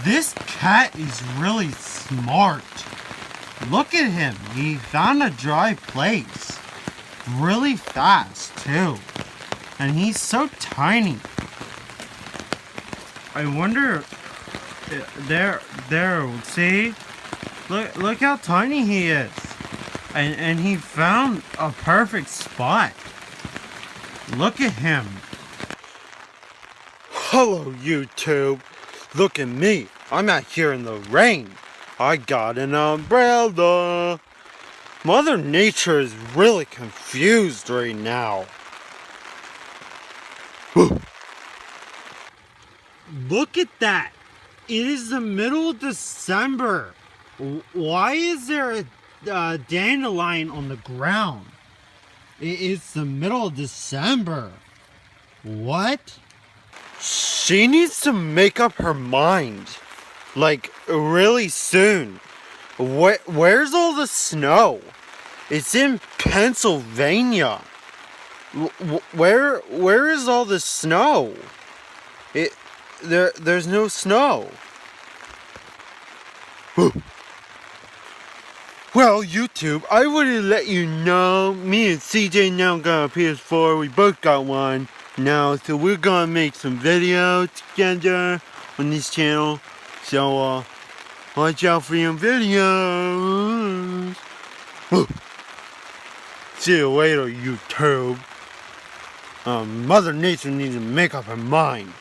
This cat is really smart. Look at him. He found a dry place. Really fast, too. And he's so tiny. I wonder... There, see? Look how tiny he is. And he found a perfect spot. Look at him. Hello, YouTube. Look at me. I'm out here in the rain. I got an umbrella. Mother Nature is really confused right now. Look at that. It is the middle of December. Why is there a dandelion on the ground? It's the middle of December. What? She needs to make up her mind. Like, really soon. Where's all the snow? It's in Pennsylvania. Where is all the snow? There's no snow. Well, YouTube, I would have let you know. Me and CJ now got a PS4. We both got one now, so we're gonna make some videos together on this channel. So, watch out for your videos. See you later, YouTube. Mother Nature needs to make up her mind.